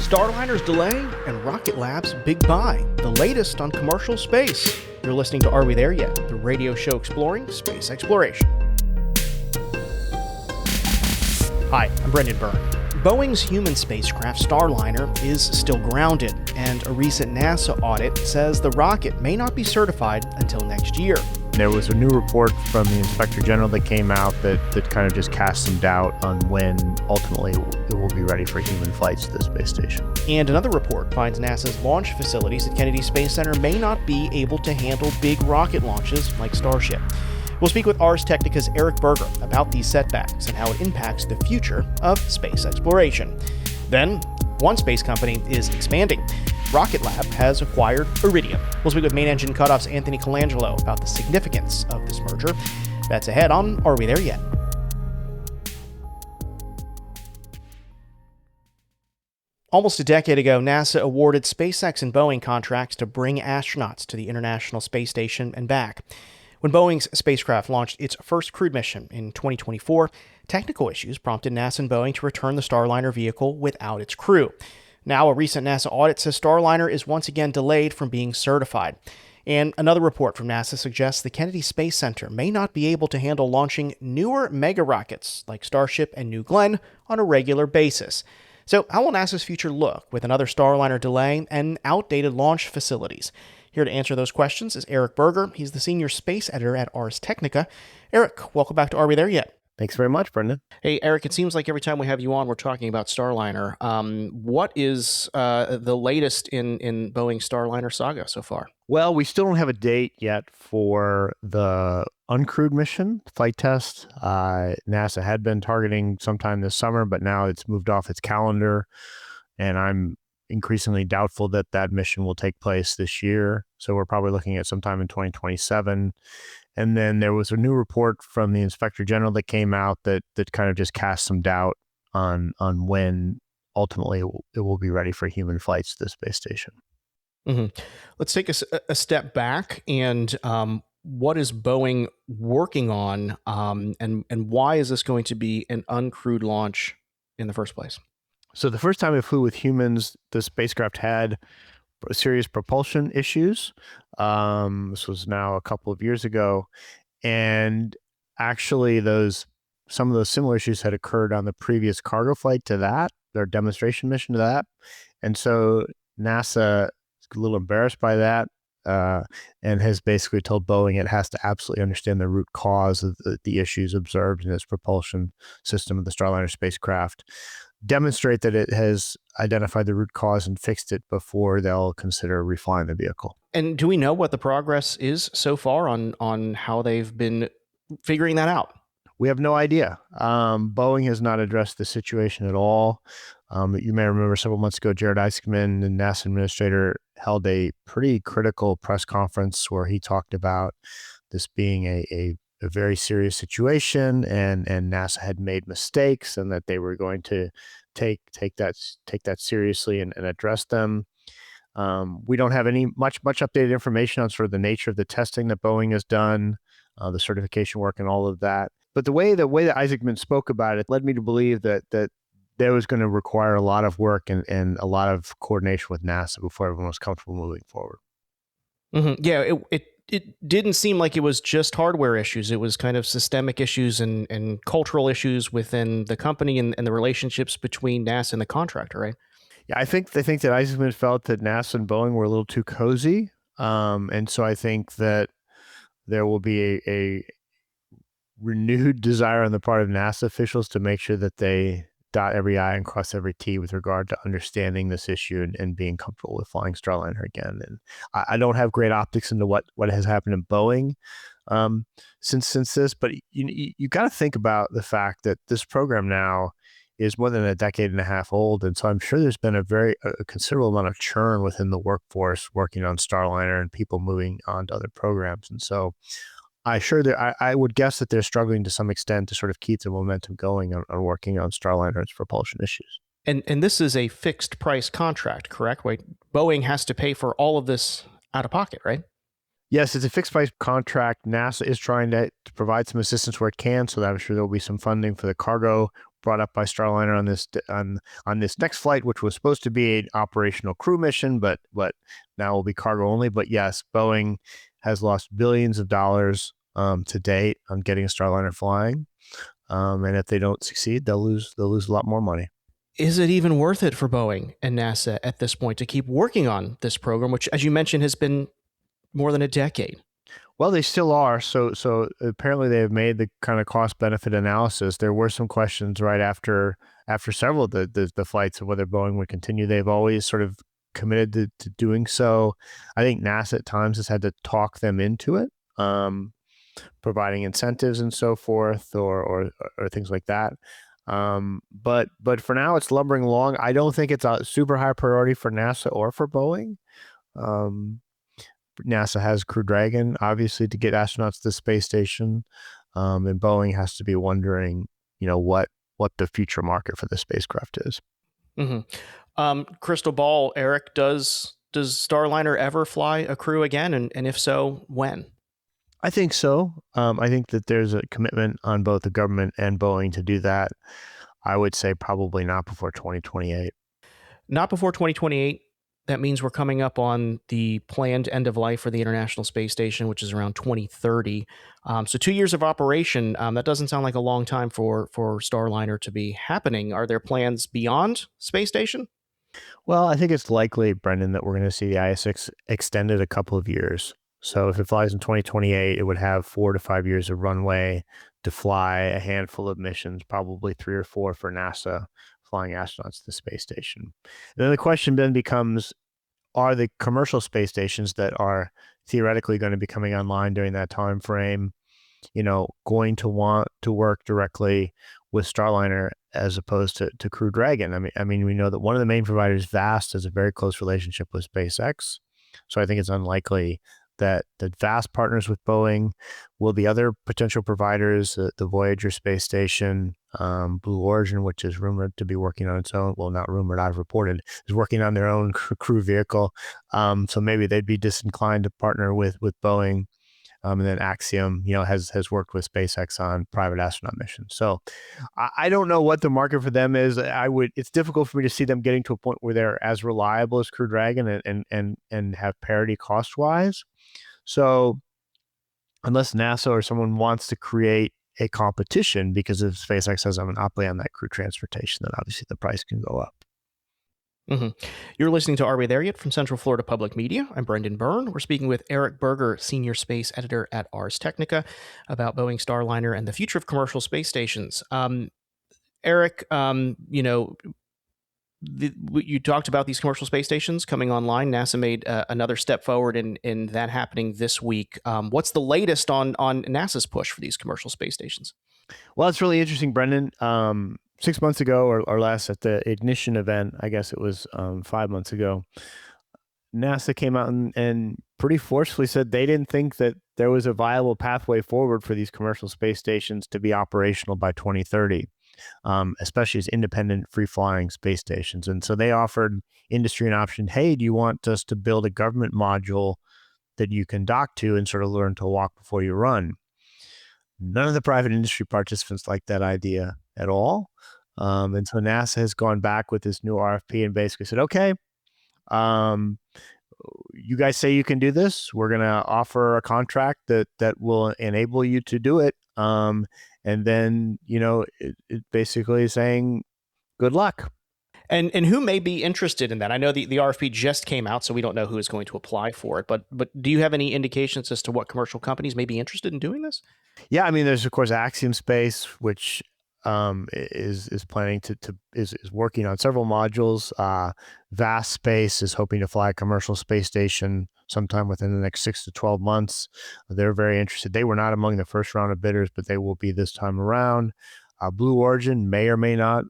Starliner's delay and Rocket Lab's big buy, the latest on commercial space. You're listening to Are We There Yet?, the radio show exploring space exploration. Hi, I'm Brendan Byrne. Boeing's human spacecraft Starliner is still grounded, and a recent NASA audit says the rocket may not be certified until next year. There was a new report from the Inspector General that came out that kind of just cast some doubt on when ultimately it will be ready for human flights to the space station. And another report finds NASA's launch facilities at Kennedy Space Center may not be able to handle big rocket launches like Starship. We'll speak with Ars Technica's Eric Berger about these setbacks and how it impacts the future of space exploration. Then, one space company is expanding. Rocket Lab has acquired Iridium. We'll speak with main engine cutoff's Anthony Colangelo about the significance of this merger. That's ahead on Are We There Yet? Almost a decade ago, NASA awarded SpaceX and Boeing contracts to bring astronauts to the International Space Station and back. When Boeing's spacecraft launched its first crewed mission in 2024, technical issues prompted NASA and Boeing to return the Starliner vehicle without its crew. Now, a recent NASA audit says Starliner is once again delayed from being certified. And another report from NASA suggests the Kennedy Space Center may not be able to handle launching newer mega rockets like Starship and New Glenn on a regular basis. So how will NASA's future look with another Starliner delay and outdated launch facilities? Here to answer those questions is Eric Berger. He's the senior space editor at Ars Technica. Eric, welcome back to Are We There Yet? Thanks very much, Brendan. Hey, Eric, it seems like every time we have you on, we're talking about Starliner. What is the latest in Boeing's Starliner saga so far? Well, we still don't have a date yet for the uncrewed mission flight test. NASA had been targeting sometime this summer, but now it's moved off its calendar, and I'm increasingly doubtful that that mission will take place this year. So we're probably looking at sometime in 2027. And then there was a new report from the Inspector General that came out that kind of just cast some doubt on when ultimately it will be ready for human flights to the space station. Mm-hmm. Let's take a step back and what is Boeing working on, and why is this going to be an uncrewed launch in the first place? So the first time it flew with humans, the spacecraft had serious propulsion issues. This was now a couple of years ago. And actually some of those similar issues had occurred on the previous cargo flight to that, their demonstration mission to that. And so NASA is a little embarrassed by that, and has basically told Boeing it has to absolutely understand the root cause of the issues observed in its propulsion system of the Starliner spacecraft, demonstrate that it has identified the root cause and fixed it before they'll consider reflying the vehicle. And do we know what the progress is so far on how they've been figuring that out? We have no idea. Boeing has not addressed the situation at all. You may remember several months ago, Jared Isaacman, the NASA administrator, held a pretty critical press conference where he talked about this being a very serious situation, and NASA had made mistakes, and that they were going to take that seriously and address them. We don't have any much updated information on sort of the nature of the testing that Boeing has done, the certification work, and all of that. But the way that Isaacman spoke about it led me to believe that there was going to require a lot of work and a lot of coordination with NASA before everyone was comfortable moving forward. Mm-hmm. Yeah, it didn't seem like it was just hardware issues. It was kind of systemic issues and cultural issues within the company and the relationships between NASA and the contractor, right? Yeah, they think that Isaacman felt that NASA and Boeing were a little too cozy. And so I think that there will be a renewed desire on the part of NASA officials to make sure that they dot every I and cross every T with regard to understanding this issue and being comfortable with flying Starliner again. And I don't have great optics into what has happened in Boeing since this, but you got to think about the fact that this program now is more than a decade and a half old. And so I'm sure there's been a considerable amount of churn within the workforce working on Starliner and people moving on to other programs. And so I would guess that they're struggling to some extent to sort of keep the momentum going on working on Starliner and its propulsion issues. And this is a fixed price contract, correct? Wait, Boeing has to pay for all of this out of pocket, right? Yes, it's a fixed price contract. NASA is trying to provide some assistance where it can, so that I'm sure there'll be some funding for the cargo brought up by Starliner on this next flight, which was supposed to be an operational crew mission, but now will be cargo only. But yes, Boeing has lost billions of dollars to date on getting a Starliner flying, and if they don't succeed, they'll lose a lot more money. Is it even worth it for Boeing and NASA at this point to keep working on this program, which, as you mentioned, has been more than a decade? Well, they still are. So apparently they have made the kind of cost benefit analysis. There were some questions right after several of the flights of whether Boeing would continue. They've always sort of committed to doing so. I think NASA at times has had to talk them into it, providing incentives and so forth, or things like that. But for now, it's lumbering along. I don't think it's a super high priority for NASA or for Boeing. Um, NASA has Crew Dragon, obviously, to get astronauts to the space station, and Boeing has to be wondering, what the future market for the spacecraft is. Crystal ball, Eric, does Starliner ever fly a crew again, and if so, when? I think so. I think that there's a commitment on both the government and Boeing to do that. I would say probably not before 2028. Not before 2028. That means we're coming up on the planned end of life for the International Space Station, which is around 2030. So 2 years of operation. That doesn't sound like a long time for Starliner to be happening. Are there plans beyond space station? Well, I think it's likely, Brendan, that we're going to see the ISX extended a couple of years. So if it flies in 2028, it would have 4 to 5 years of runway to fly a handful of missions, probably 3 or 4 for NASA, flying astronauts to the space station. And then the question then becomes, are the commercial space stations that are theoretically going to be coming online during that time frame, going to want to work directly with Starliner as opposed to Crew Dragon? I mean, we know that one of the main providers, Vast, has a very close relationship with SpaceX. So I think it's unlikely that Vast partners with Boeing. Will the other potential providers, the Voyager space station, Blue Origin, which is rumored to be working on its own, well, not rumored, I've reported, is working on their own crew vehicle. So maybe they'd be disinclined to partner with Boeing. And then Axiom, has worked with SpaceX on private astronaut missions. So I don't know what the market for them is. It's difficult for me to see them getting to a point where they're as reliable as Crew Dragon and have parity cost wise. So unless NASA or someone wants to create a competition, because if SpaceX has a monopoly on that crew transportation, then obviously the price can go up. Mm-hmm. You're listening to Are We There Yet from Central Florida Public Media. I'm Brendan Byrne. We're speaking with Eric Berger, Senior Space Editor at Ars Technica, about Boeing Starliner and the future of commercial space stations. Eric, you talked about these commercial space stations coming online. NASA made another step forward in that happening this week. What's the latest on NASA's push for these commercial space stations? Well, it's really interesting, Brendan. 6 months ago or less at the Ignition event, I guess it was 5 months ago, NASA came out and pretty forcefully said they didn't think that there was a viable pathway forward for these commercial space stations to be operational by 2030. Especially as independent free-flying space stations. And so they offered industry an option. Hey, do you want us to build a government module that you can dock to and sort of learn to walk before you run? None of the private industry participants liked that idea at all. And so NASA has gone back with this new RFP and basically said, okay, you guys say you can do this. We're going to offer a contract that will enable you to do it. And then, it basically is saying, good luck. And who may be interested in that? I know the RFP just came out, so we don't know who is going to apply for it. But do you have any indications as to what commercial companies may be interested in doing this? Yeah, I mean, there's of course Axiom Space, which is planning is working on several modules. Vast Space is hoping to fly a commercial space station sometime within the next 6 to 12 months. They're very interested. They were not among the first round of bidders, but they will be this time around. Blue Origin may or may not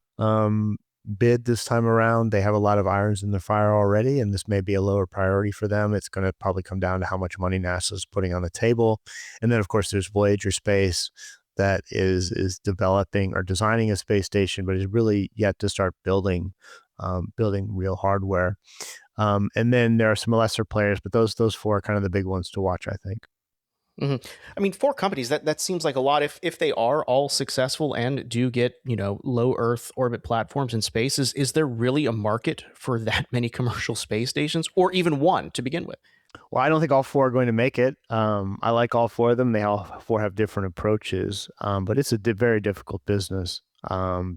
bid this time around. They have a lot of irons in the fire already, and this may be a lower priority for them. It's going to probably come down to how much money NASA is putting on the table. And then, of course, there's Voyager Space that is developing or designing a space station, but is really yet to start building real hardware. And then there are some lesser players, but those four are kind of the big ones to watch, I think. Mhm. I mean, four companies, that seems like a lot. If they are all successful and do get, low Earth orbit platforms in space, is there really a market for that many commercial space stations, or even one to begin with? Well, I don't think all four are going to make it. I like all four of them. They all four have different approaches, but it's a very difficult business,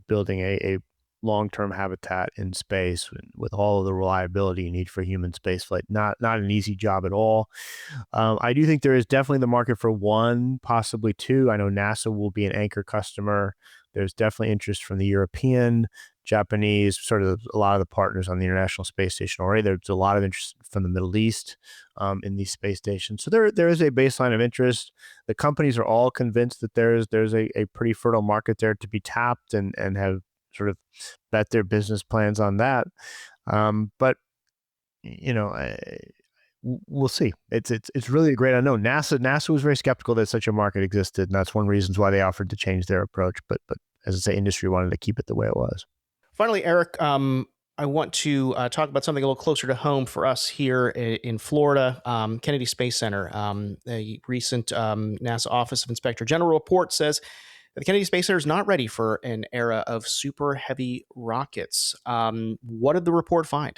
building a long-term habitat in space with all of the reliability you need for human spaceflight. Not an easy job at all. I do think there is definitely the market for one, possibly two. I know NASA will be an anchor customer. There's definitely interest from the European, Japanese, sort of a lot of the partners on the International Space Station already. There's a lot of interest from the Middle East in these space stations. So there is a baseline of interest. The companies are all convinced that there's a pretty fertile market there to be tapped, and have sort of bet their business plans on that. But you know, we'll see. It's really a great unknown. NASA was very skeptical that such a market existed, and that's one of the reasons why they offered to change their approach. But as I say, industry wanted to keep it the way it was. Finally, Eric, I want to talk about something a little closer to home for us here in Florida. Kennedy Space Center. A recent NASA Office of Inspector General report says that the Kennedy Space Center is not ready for an era of super heavy rockets. What did the report find?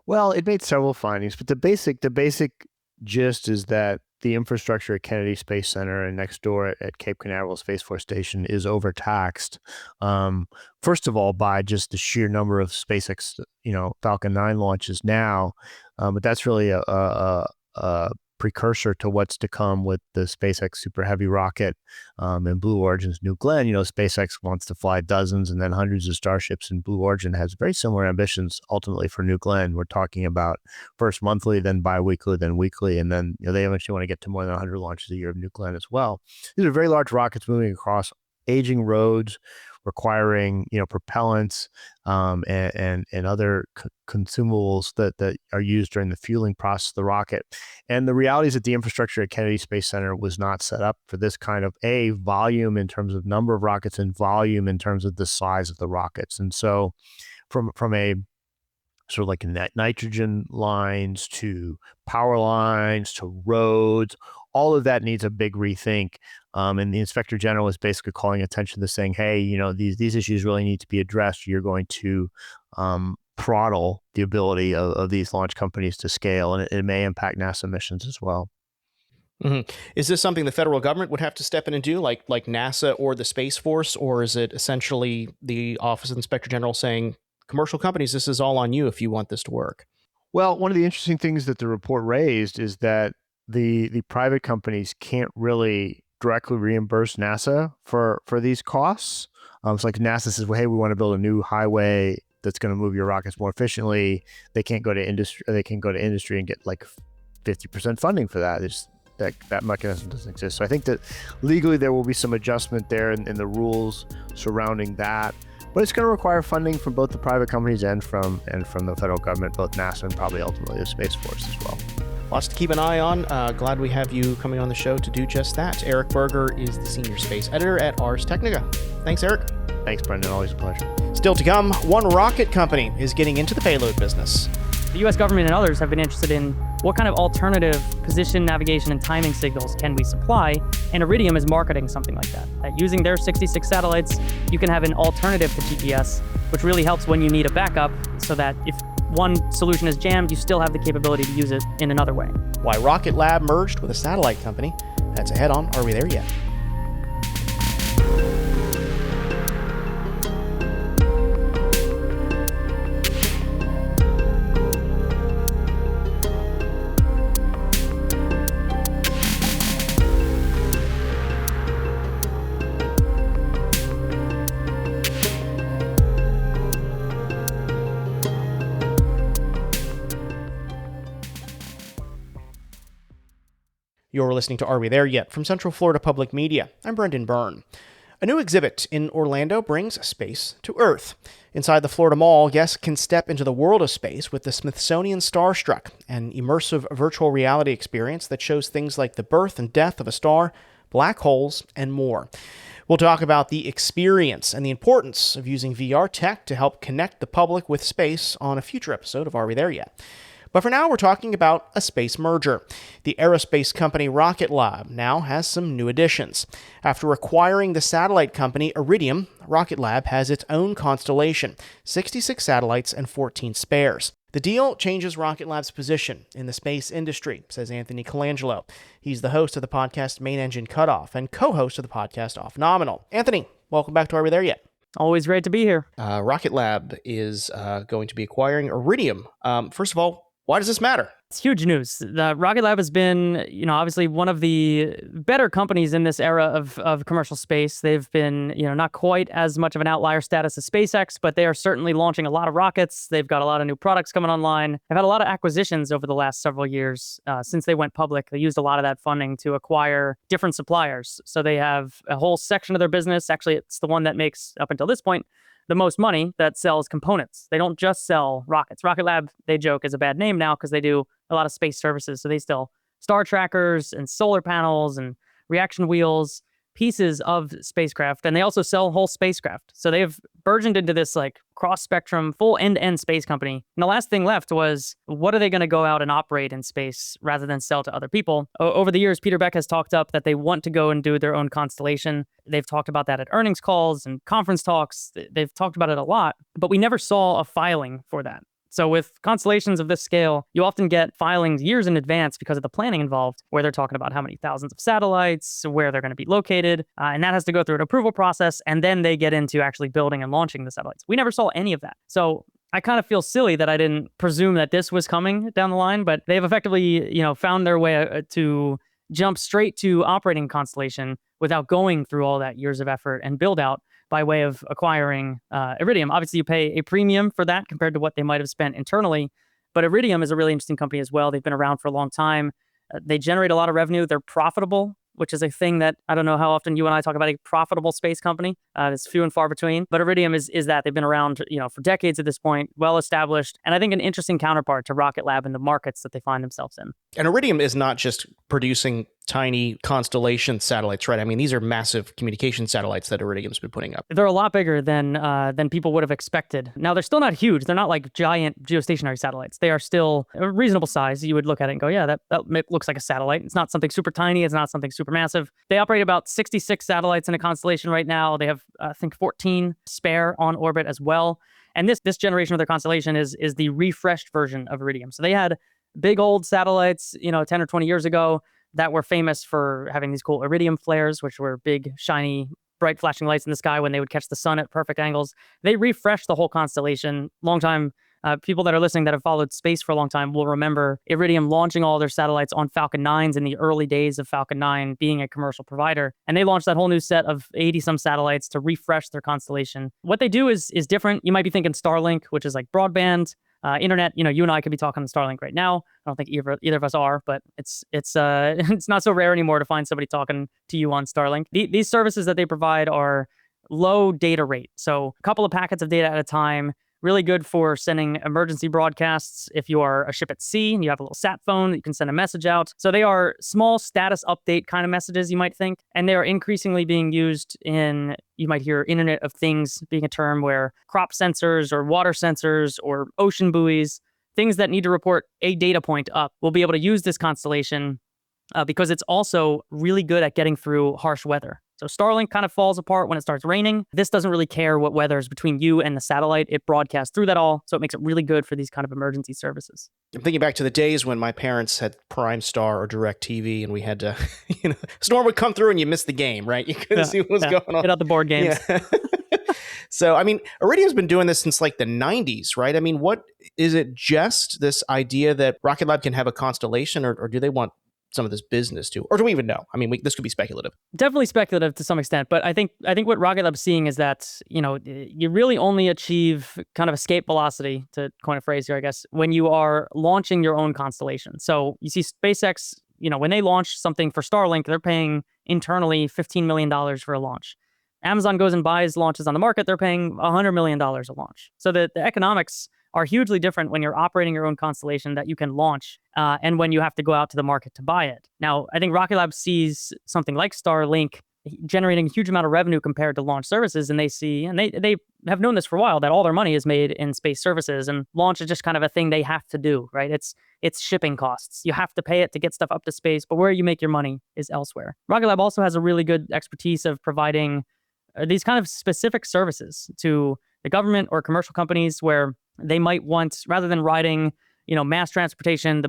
Well, it made several findings, but the basic gist is that the infrastructure at Kennedy Space Center and next door at Cape Canaveral Space Force Station is overtaxed. Um, First of all, by just the sheer number of SpaceX, Falcon 9 launches now, but that's really a precursor to what's to come with the SpaceX Super Heavy rocket and Blue Origin's New Glenn. SpaceX wants to fly dozens and then hundreds of Starships, and Blue Origin has very similar ambitions ultimately for New Glenn. We're talking about first monthly, then biweekly, then weekly, and then they eventually want to get to more than 100 launches a year of New Glenn as well. These are very large rockets moving across aging roads, requiring propellants and other consumables that are used during the fueling process of the rocket. And the reality is that the infrastructure at Kennedy Space Center was not set up for this kind of volume in terms of number of rockets and volume in terms of the size of the rockets. And so from a sort of like nitrogen lines to power lines to roads, all of that needs a big rethink. And the inspector general is basically calling attention to saying, hey, these issues really need to be addressed. You're going to throttle the ability of these launch companies to scale, and it may impact NASA missions as well. Is this something the federal government would have to step in and do, like NASA or the Space Force, or is it essentially the Office of Inspector General saying, commercial companies, this is all on you if you want this to work? Well, one of the interesting things that the report raised is that the private companies can't really directly reimburse NASA for these costs. It's like NASA says, well, hey, we want to build a new highway that's going to move your rockets more efficiently. They can't go to industry. They can go to industry and get like 50% funding for that. That mechanism doesn't exist. So I think that legally there will be some adjustment there in the rules surrounding that. But it's going to require funding from both the private companies and from the federal government, both NASA and probably ultimately the Space Force as well. Lots to keep an eye on. Glad we have you coming on the show to do just that. Eric Berger is the senior space editor at Ars Technica. Thanks, Eric. Thanks, Brendan. Always a pleasure. Still to come, one rocket company is getting into the payload business. The U.S. government and others have been interested in what kind of alternative position, navigation, and timing signals can we supply, and Iridium is marketing something like that. That using their 66 satellites, you can have an alternative to GPS, which really helps when you need a backup, so that if one solution is jammed, you still have the capability to use it in another way. Why Rocket Lab merged with a satellite company. That's ahead on Are We There Yet? You're listening to Are We There Yet? From Central Florida Public Media. I'm Brendan Byrne. A new exhibit in Orlando brings space to Earth. Inside the Florida Mall, guests can step into the world of space with the Smithsonian Starstruck, an immersive virtual reality experience that shows things like the birth and death of a star, black holes, and more. We'll talk about the experience and the importance of using VR tech to help connect the public with space on a future episode of Are We There Yet? But for now, we're talking about a space merger. The aerospace company Rocket Lab now has some new additions. After acquiring the satellite company Iridium, Rocket Lab has its own constellation, 66 satellites and 14 spares. The deal changes Rocket Lab's position in the space industry, says Anthony Colangelo. He's the host of the podcast Main Engine Cutoff and co-host of the podcast Off Nominal. Anthony, welcome back to Are We There Yet? Always great to be here. Rocket Lab is going to be acquiring Iridium. First of all, why does this matter? It's huge news. The Rocket Lab has been, obviously one of the better companies in this era of commercial space. They've been, not quite as much of an outlier status as SpaceX, but they are certainly launching a lot of rockets. They've got a lot of new products coming online. They've had a lot of acquisitions over the last several years since they went public. They used a lot of that funding to acquire different suppliers. So they have a whole section of their business. Actually, it's the one that makes, up until this point, the most money, that sells components. They don't just sell rockets. Rocket Lab, they joke, is a bad name now because they do a lot of space services. So they sell star trackers and solar panels and reaction wheels, pieces of spacecraft, and they also sell whole spacecraft. So they've burgeoned into this cross-spectrum, full end-to-end space company. And the last thing left was, what are they going to go out and operate in space rather than sell to other people? Over the years, Peter Beck has talked up that they want to go and do their own constellation. They've talked about that at earnings calls and conference talks. They've talked about it a lot, but we never saw a filing for that. So with constellations of this scale, you often get filings years in advance because of the planning involved, where they're talking about how many thousands of satellites, where they're going to be located, and that has to go through an approval process, and then they get into actually building and launching the satellites. We never saw any of that. So I kind of feel silly that I didn't presume that this was coming down the line, but they've effectively, found their way to jump straight to operating constellation without going through all that years of effort and build out by way of acquiring Iridium. Obviously, you pay a premium for that compared to what they might have spent internally, but Iridium is a really interesting company as well. They've been around for a long time. They generate a lot of revenue. They're profitable, which is a thing that I don't know how often you and I talk about a profitable space company. It's few and far between. But Iridium is that. They've been around, for decades at this point, well established, and I think an interesting counterpart to Rocket Lab and the markets that they find themselves in. And Iridium is not just producing tiny constellation satellites, right? I mean, these are massive communication satellites that Iridium's been putting up. They're a lot bigger than people would have expected. Now, they're still not huge. They're not like giant geostationary satellites. They are still a reasonable size. You would look at it and go, yeah, that looks like a satellite. It's not something super tiny. It's not something super massive. They operate about 66 satellites in a constellation right now. They have, I think, 14 spare on orbit as well. And this generation of their constellation is the refreshed version of Iridium. So they had big old satellites, 10 or 20 years ago that were famous for having these cool Iridium flares, which were big, shiny, bright flashing lights in the sky when they would catch the sun at perfect angles. They refreshed the whole constellation. Long time people that are listening that have followed space for a long time will remember Iridium launching all their satellites on Falcon 9s in the early days of Falcon 9 being a commercial provider. And they launched that whole new set of 80-some satellites to refresh their constellation. What they do is different. You might be thinking Starlink, which is like broadband. Internet, you and I could be talking on Starlink right now. I don't think either of us are, but it's it's not so rare anymore to find somebody talking to you on Starlink. These services that they provide are low data rate. So a couple of packets of data at a time, really good for sending emergency broadcasts if you are a ship at sea and you have a little sat phone that you can send a message out. So they are small status update kind of messages, you might think, and they are increasingly being used in, you might hear Internet of Things being a term where crop sensors or water sensors or ocean buoys, things that need to report a data point up, will be able to use this constellation because it's also really good at getting through harsh weather. So Starlink kind of falls apart when it starts raining. This doesn't really care what weather is between you and the satellite. It broadcasts through that all, so it makes it really good for these kind of emergency services. I'm thinking back to the days when my parents had Prime Star or DirecTV, and we had to, storm would come through and you missed the game, right? You couldn't see what was going on. Get out the board games. Yeah. So, I mean, Iridium's been doing this since like the 90s, right? I mean, what is it, just this idea that Rocket Lab can have a constellation, or do they want some of this business too? Or do we even know? I mean, this could be speculative. Definitely speculative to some extent, but I think what Rocket Lab's seeing is that, you really only achieve kind of escape velocity, to coin a phrase here, I guess, when you are launching your own constellation. So you see SpaceX, when they launch something for Starlink, they're paying internally $15 million for a launch. Amazon goes and buys launches on the market, they're paying $100 million a launch. So the economics are hugely different when you're operating your own constellation that you can launch and when you have to go out to the market to buy it. Now, I think Rocket Lab sees something like Starlink generating a huge amount of revenue compared to launch services, and they see, and they have known this for a while, that all their money is made in space services, and launch is just kind of a thing they have to do, right? It's shipping costs. You have to pay it to get stuff up to space, but where you make your money is elsewhere. Rocket Lab also has a really good expertise of providing these kind of specific services to the government or commercial companies where they might want, rather than riding, mass transportation,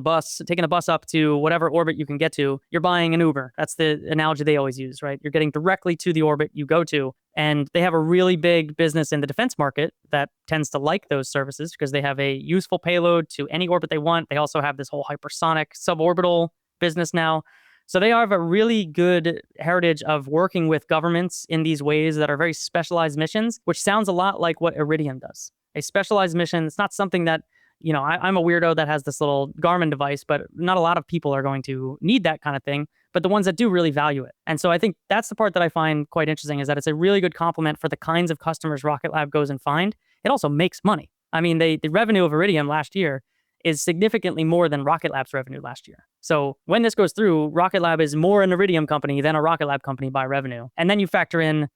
taking the bus up to whatever orbit you can get to, you're buying an Uber. That's the analogy they always use, right? You're getting directly to the orbit you go to. And they have a really big business in the defense market that tends to like those services because they have a useful payload to any orbit they want. They also have this whole hypersonic suborbital business now. So they have a really good heritage of working with governments in these ways that are very specialized missions, which sounds a lot like what Iridium does. A specialized mission, it's not something that, I'm a weirdo that has this little Garmin device, but not a lot of people are going to need that kind of thing. But the ones that do really value it. And so I think that's the part that I find quite interesting, is that it's a really good complement for the kinds of customers Rocket Lab goes and find. It also makes money. I mean, the revenue of Iridium last year is significantly more than Rocket Lab's revenue last year. So when this goes through, Rocket Lab is more an Iridium company than a Rocket Lab company by revenue. And then you factor in,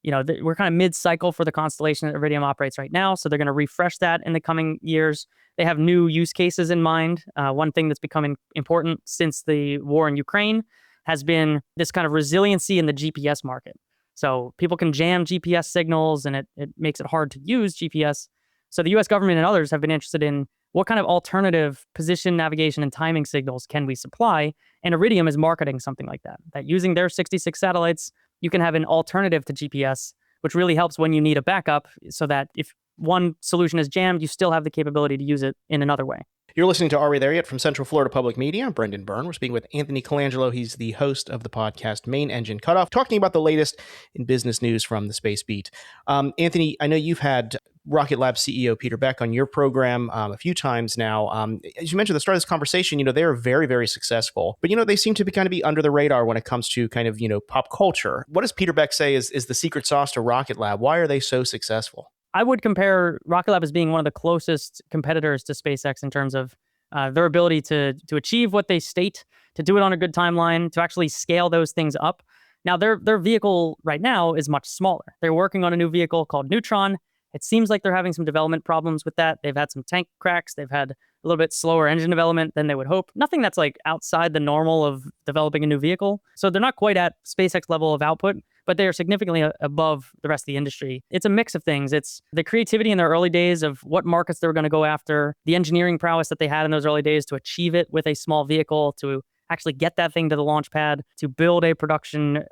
we're kind of mid-cycle for the constellation that Iridium operates right now. So they're going to refresh that in the coming years. They have new use cases in mind. One thing that's becoming important since the war in Ukraine has been this kind of resiliency in the GPS market. So people can jam GPS signals, and it makes it hard to use GPS. So the US government and others have been interested in what kind of alternative position, navigation, and timing signals can we supply? And Iridium is marketing something like that using their 66 satellites, you can have an alternative to GPS, which really helps when you need a backup, so that if one solution is jammed, you still have the capability to use it in another way. You're listening to Are We There Yet? From Central Florida Public Media. I'm Brendan Byrne. We're speaking with Anthony Colangelo. He's the host of the podcast Main Engine Cutoff, talking about the latest in business news from the Space Beat. Anthony, I know you've had Rocket Lab CEO Peter Beck on your program a few times now. As you mentioned at the start of this conversation, they are very, very successful, but they seem to be under the radar when it comes to kind of pop culture. What does Peter Beck say is the secret sauce to Rocket Lab? Why are they so successful? I would compare Rocket Lab as being one of the closest competitors to SpaceX in terms of their ability to achieve what they state, to do it on a good timeline, to actually scale those things up. Now, their vehicle right now is much smaller. They're working on a new vehicle called Neutron. It seems like they're having some development problems with that. They've had some tank cracks. They've had a little bit slower engine development than they would hope. Nothing that's like outside the normal of developing a new vehicle. So they're not quite at SpaceX level of output, but they are significantly above the rest of the industry. It's a mix of things. It's the creativity in their early days of what markets they were going to go after, the engineering prowess that they had in those early days to achieve it with a small vehicle, to actually get that thing to the launch pad, to build a production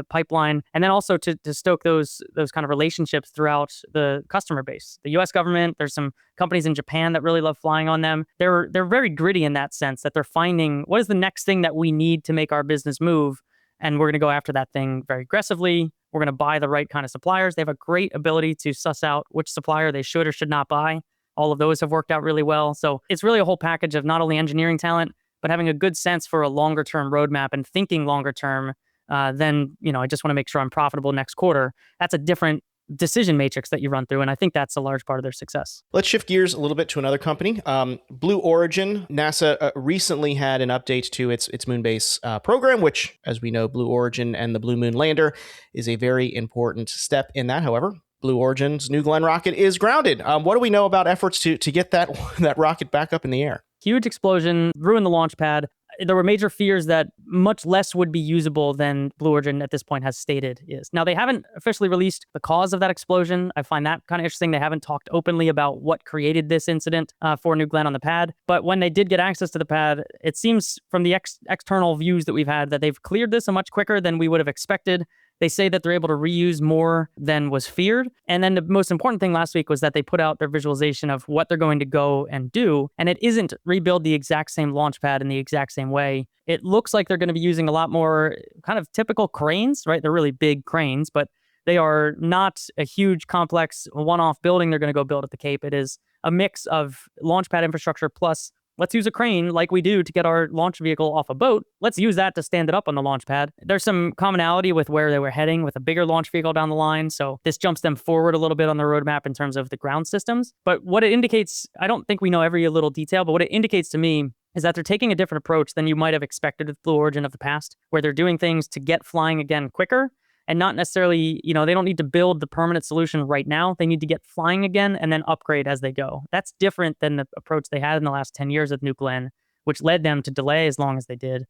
pipeline, and then also to stoke those kind of relationships throughout the customer base. The U.S. government, there's some companies in Japan that really love flying on them. They're very gritty in that sense, that they're finding what is the next thing that we need to make our business move, and we're going to go after that thing very aggressively. We're going to buy the right kind of suppliers. They have a great ability to suss out which supplier they should or should not buy. All of those have worked out really well. So it's really a whole package of not only engineering talent, but having a good sense for a longer term roadmap and thinking longer term than, I just want to make sure I'm profitable next quarter. That's a different decision matrix that you run through. And I think that's a large part of their success. Let's shift gears a little bit to another company. Blue Origin. NASA recently had an update to its moon base program, which, as we know, Blue Origin and the Blue Moon lander is a very important step in that. However, Blue Origin's New Glenn rocket is grounded. What do we know about efforts to get that rocket back up in the air? Huge explosion, ruined the launch pad. There were major fears that much less would be usable than Blue Origin at this point has stated is. Now, they haven't officially released the cause of that explosion. I find that kind of interesting. They haven't talked openly about what created this incident for New Glenn on the pad. But when they did get access to the pad, it seems from the external views that we've had that they've cleared this much quicker than we would have expected. They say that they're able to reuse more than was feared. And then the most important thing last week was that they put out their visualization of what they're going to go and do. And it isn't rebuild the exact same launch pad in the exact same way. It looks like they're going to be using a lot more kind of typical cranes, right? They're really big cranes, but they are not a huge, complex, one-off building they're going to go build at the Cape. It is a mix of launch pad infrastructure plus let's use a crane like we do to get our launch vehicle off a boat. Let's use that to stand it up on the launch pad. There's some commonality with where they were heading with a bigger launch vehicle down the line. So this jumps them forward a little bit on the roadmap in terms of the ground systems. But what it indicates, I don't think we know every little detail, but what it indicates to me is that they're taking a different approach than you might have expected with Blue Origin of the past, where they're doing things to get flying again quicker and not necessarily, they don't need to build the permanent solution right now. They need to get flying again and then upgrade as they go. That's different than the approach they had in the last 10 years of New Glenn, which led them to delay as long as they did.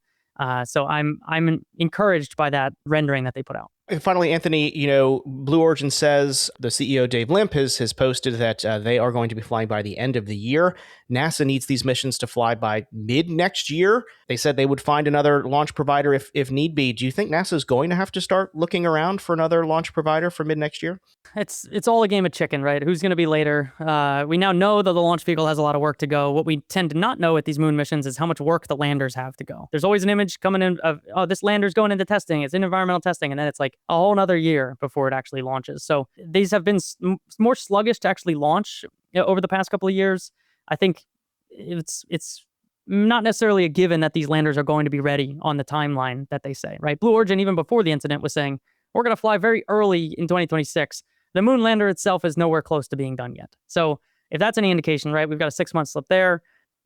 So I'm encouraged by that rendering that they put out. And finally, Anthony, Blue Origin says the CEO, Dave Limp, has posted that they are going to be flying by the end of the year. NASA needs these missions to fly by mid next year. They said they would find another launch provider if need be. Do you think NASA is going to have to start looking around for another launch provider for mid next year? It's all a game of chicken, right? Who's going to be later? We now know that the launch vehicle has a lot of work to go. What we tend to not know at these moon missions is how much work the landers have to go. There's always an image coming in of, oh, this lander's going into testing. It's in environmental testing. And then it's like a whole nother year before it actually launches. So these have been more sluggish to actually launch over the past couple of years. I think it's not necessarily a given that these landers are going to be ready on the timeline that they say, right? Blue Origin, even before the incident, was saying, we're going to fly very early in 2026. The moon lander itself is nowhere close to being done yet. So if that's any indication, right, we've got a 6-month slip there.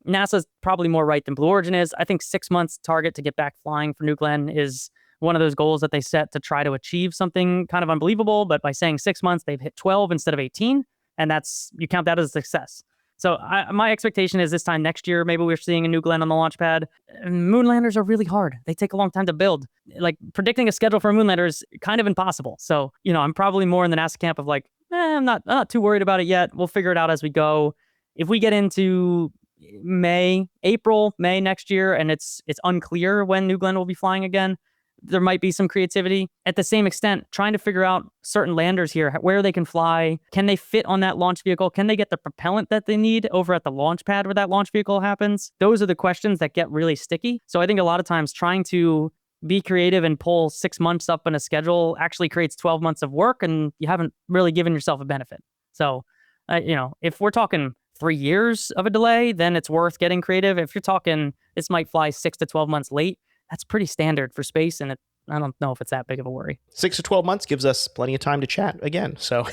NASA's probably more right than Blue Origin is. I think 6 months target to get back flying for New Glenn is one of those goals that they set to try to achieve something kind of unbelievable. But by saying 6 months, they've hit 12 instead of 18. And you count that as a success. So my expectation is this time next year, maybe we're seeing a New Glenn on the launch pad. Moon landers are really hard. They take a long time to build. Like predicting a schedule for a moon lander is kind of impossible. So, I'm probably more in the NASA camp of like, I'm not too worried about it yet. We'll figure it out as we go. If we get into April, May next year, and it's unclear when New Glenn will be flying again, there might be some creativity. At the same extent, trying to figure out certain landers here, where they can fly. Can they fit on that launch vehicle? Can they get the propellant that they need over at the launch pad where that launch vehicle happens? Those are the questions that get really sticky. So I think a lot of times trying to be creative and pull 6 months up in a schedule actually creates 12 months of work, and you haven't really given yourself a benefit. So, if we're talking 3 years of a delay, then it's worth getting creative. If you're talking this might fly 6 to 12 months late, that's pretty standard for space, and I don't know if it's that big of a worry. 6 to 12 months gives us plenty of time to chat again. So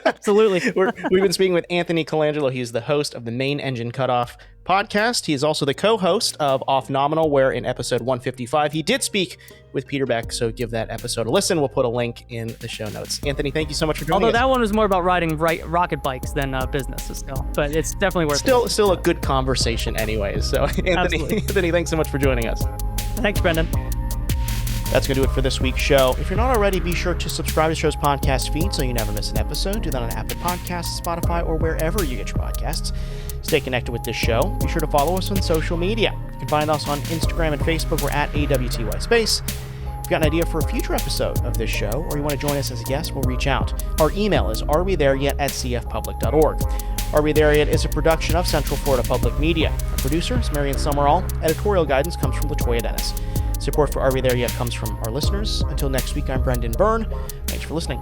absolutely. We've been speaking with Anthony Colangelo. He's the host of the Main Engine Cutoff podcast. He is also the co-host of Off Nominal, where in episode 155, he did speak with Peter Beck. So give that episode a listen. We'll put a link in the show notes. Anthony, thank you so much for joining us. Although that one was more about riding rocket bikes than business still, but it's definitely worth it. Still a good conversation anyways. So Anthony, thanks so much for joining us. Thanks, Brendan. That's going to do it for this week's show. If you're not already, be sure to subscribe to the show's podcast feed so you never miss an episode. Do that on Apple Podcasts, Spotify, or wherever you get your podcasts. Stay connected with this show. Be sure to follow us on social media. You can find us on Instagram and Facebook. We're at AWTY Space. If you've got an idea for a future episode of this show, or you want to join us as a guest, we'll reach out. Our email is arewethereyet@cfpublic.org. Are We There Yet is a production of Central Florida Public Media. Our producer is Marian Summerall. Editorial guidance comes from LaToya Dennis. Support for Are We There Yet comes from our listeners. Until next week, I'm Brendan Byrne. Thanks for listening.